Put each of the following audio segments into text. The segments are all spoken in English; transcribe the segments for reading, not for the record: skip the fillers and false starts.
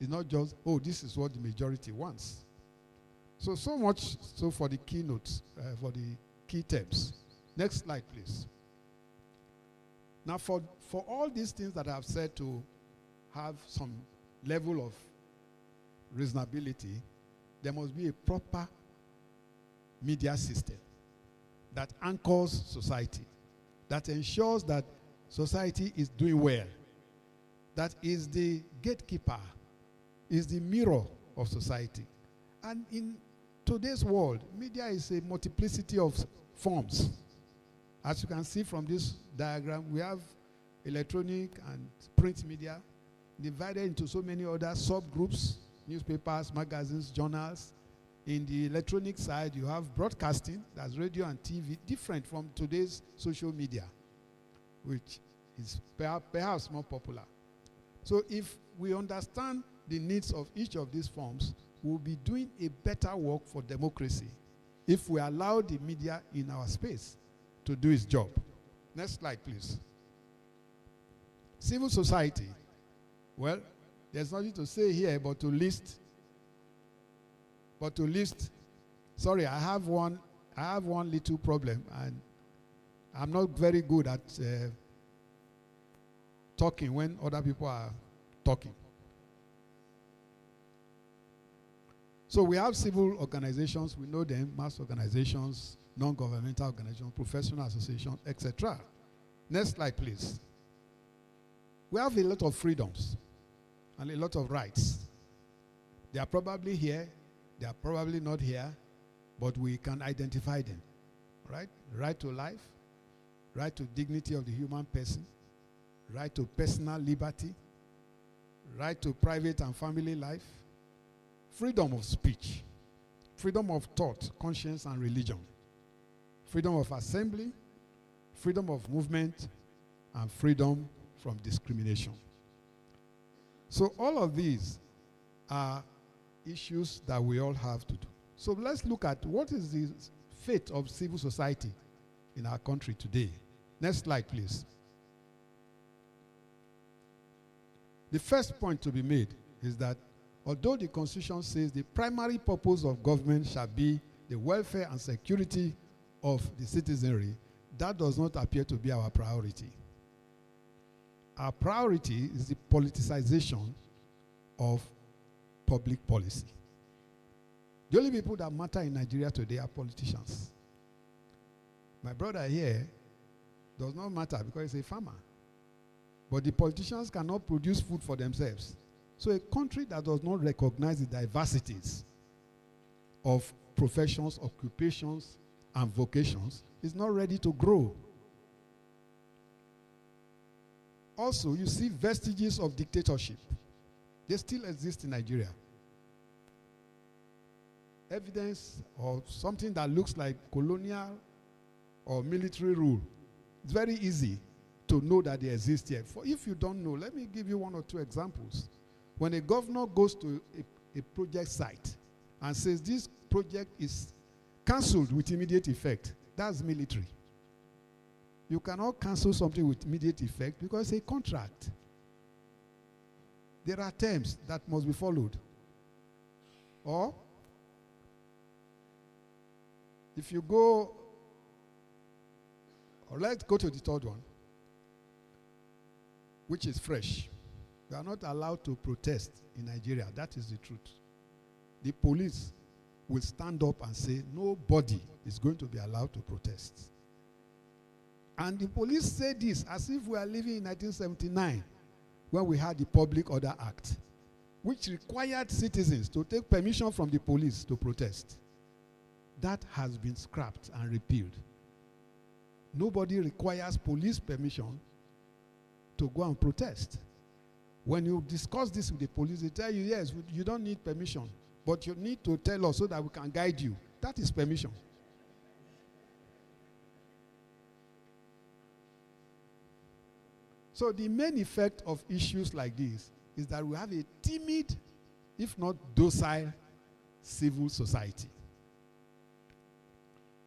It's not just, oh, this is what the majority wants. So much so for the keynotes, for the key terms. Next slide, please. Now, for all these things that I've said to have some level of reasonability, there must be a proper media system that anchors society, that ensures that society is doing well, that is the gatekeeper, is the mirror of society. And in today's world, media is a multiplicity of forms. As you can see from this diagram, we have electronic and print media divided into so many other subgroups, newspapers, magazines, journals. In the electronic side, you have broadcasting, that's radio and TV, different from today's social media, which is perhaps more popular. So if we understand the needs of each of these forms, we'll be doing a better work for democracy if we allow the media in our space to do its job. Next slide, please. Civil society. Well, there's nothing to say here but to list. Sorry, I have one little problem, and I'm not very good at talking when other people are talking. So we have civil organizations, we know them, mass organizations, non-governmental organizations, professional associations, etc. Next slide, please. We have a lot of freedoms and a lot of rights. They are probably here, they are probably not here, but we can identify them, right? Right to life, right to dignity of the human person, right to personal liberty, right to private and family life, freedom of speech, freedom of thought, conscience, and religion, freedom of assembly, freedom of movement, and freedom from discrimination. So all of these are issues that we all have to do. So let's look at what is the fate of civil society in our country today. Next slide, please. The first point to be made is that although the Constitution says the primary purpose of government shall be the welfare and security of the citizenry, that does not appear to be our priority. Our priority is the politicization of public policy. The only people that matter in Nigeria today are politicians. My brother here does not matter because he's a farmer. But the politicians cannot produce food for themselves. So a country that does not recognize the diversities of professions, occupations, and vocations is not ready to grow. Also, you see vestiges of dictatorship. They still exist in Nigeria. Evidence of something that looks like colonial or military rule. It's very easy to know that they exist here. For if you don't know, let me give you one or two examples. When a governor goes to a project site and says this project is cancelled with immediate effect, that's military. You cannot cancel something with immediate effect because it's a contract. There are terms that must be followed. Or, if you go, or let's go to the third one, which is fresh. You are not allowed to protest in Nigeria. That is the truth. The police will stand up and say nobody is going to be allowed to protest. And the police say this as if we are living in 1979 when we had the Public Order Act, which required citizens to take permission from the police to protest. That has been scrapped and repealed. Nobody requires police permission to go and protest. When you discuss this with the police, they tell you, yes, you don't need permission, but you need to tell us so that we can guide you. That is permission. So the main effect of issues like this is that we have a timid, if not docile, civil society.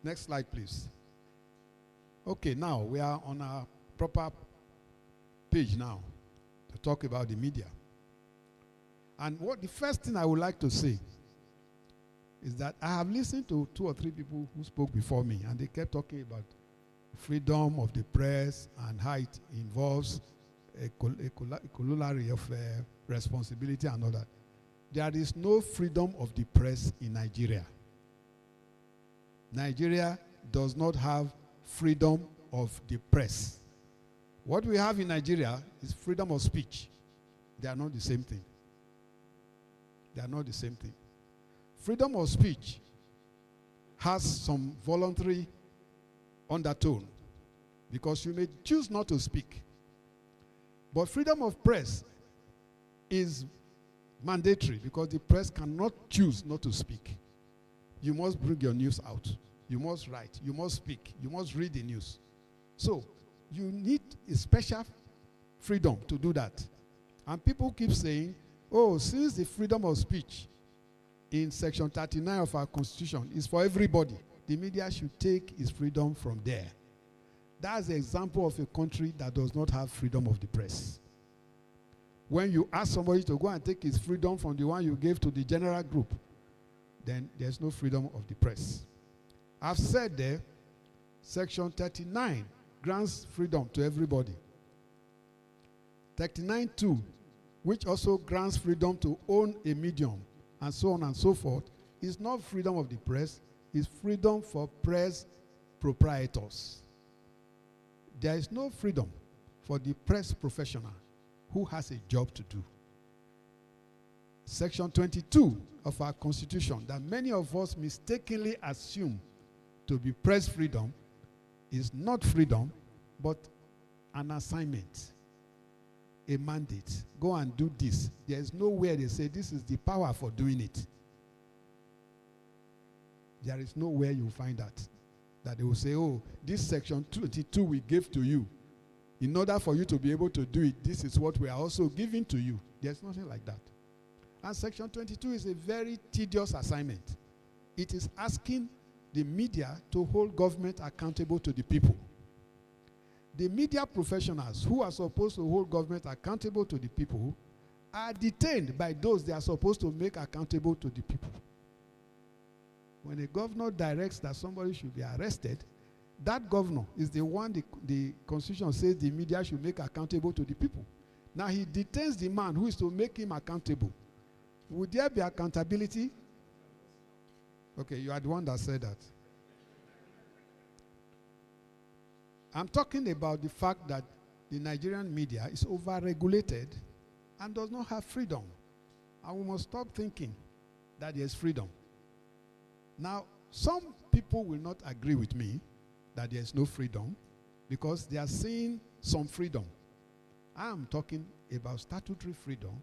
Next slide, please. Okay, now we are on our proper page now to talk about the media. And what the first thing I would like to say is that I have listened to 2 or 3 people who spoke before me, and they kept talking about freedom of the press and how it involves a corollary of responsibility and all that. There is no freedom of the press in Nigeria. Nigeria does not have freedom of the press. What we have in Nigeria is freedom of speech. They are not the same thing. They are not the same thing. Freedom of speech has some voluntary undertone because you may choose not to speak. But freedom of press is mandatory because the press cannot choose not to speak. You must bring your news out. You must write. You must speak. You must read the news. So you need a special freedom to do that. And people keep saying, oh, since the freedom of speech in Section 39 of our Constitution is for everybody, the media should take its freedom from there. That's an example of a country that does not have freedom of the press. When you ask somebody to go and take his freedom from the one you gave to the general group, then there's no freedom of the press. I've said there, Section 39 grants freedom to everybody. 39(2), which also grants freedom to own a medium, and so on and so forth, is not freedom of the press, it's freedom for press proprietors. There is no freedom for the press professional who has a job to do. Section 22 of our Constitution, that many of us mistakenly assume to be press freedom, is not freedom, but an assignment, a mandate. Go and do this. There is nowhere they say this is the power for doing it. There is nowhere you find that they will say, oh, this Section 22 we gave to you. In order for you to be able to do it, this is what we are also giving to you. There's nothing like that. And Section 22 is a very tedious assignment. It is asking the media to hold government accountable to the people. The media professionals who are supposed to hold government accountable to the people are detained by those they are supposed to make accountable to the people. When a governor directs that somebody should be arrested, that governor is the one the Constitution says the media should make accountable to the people. Now he detains the man who is to make him accountable. Would there be accountability? Okay, you are the one that said that. I'm talking about the fact that the Nigerian media is over-regulated and does not have freedom. And we must stop thinking that there is freedom. Now, some people will not agree with me that there is no freedom because they are seeing some freedom. I am talking about statutory freedom,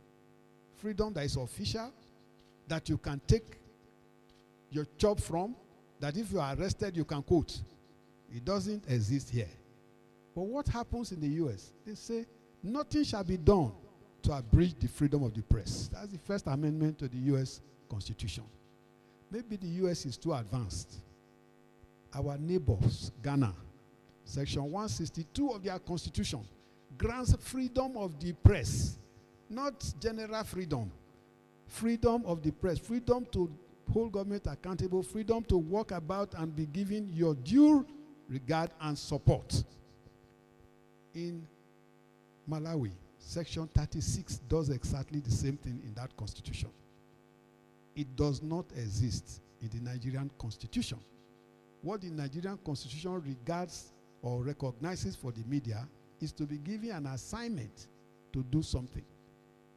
freedom that is official, that you can take your job from, that if you are arrested, you can quote. It doesn't exist here. But what happens in the U.S.? They say, nothing shall be done to abridge the freedom of the press. That's the First Amendment to the U.S. Constitution. Maybe the U.S. is too advanced. Our neighbors, Ghana, Section 162 of their Constitution, grants freedom of the press, not general freedom. Freedom of the press, freedom to hold government accountable, freedom to walk about and be given your due regard and support. In Malawi, Section 36 does exactly the same thing in that constitution. It does not exist in the Nigerian Constitution. What the Nigerian Constitution regards or recognizes for the media is to be given an assignment to do something.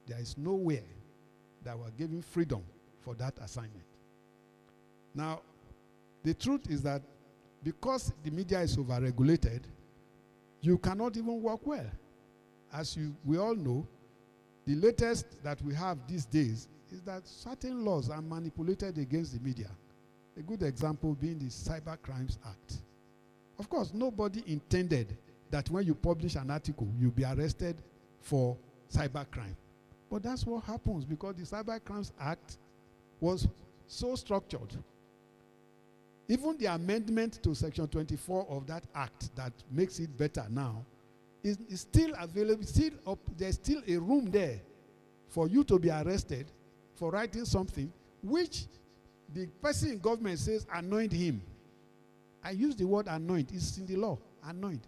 There is nowhere that we're giving freedom for that assignment. Now, the truth is that because the media is overregulated, you cannot even work well. As we all know, the latest that we have these days is that certain laws are manipulated against the media. A good example being the Cyber Crimes Act. Of course, nobody intended that when you publish an article, you'll be arrested for cybercrime. But that's what happens because the Cyber Crimes Act was so structured. Even the amendment to Section 24 of that act that makes it better now is still available. There's still a room there for you to be arrested for writing something which the person in government says anoint him. I use the word anoint. It's in the law. Anoint.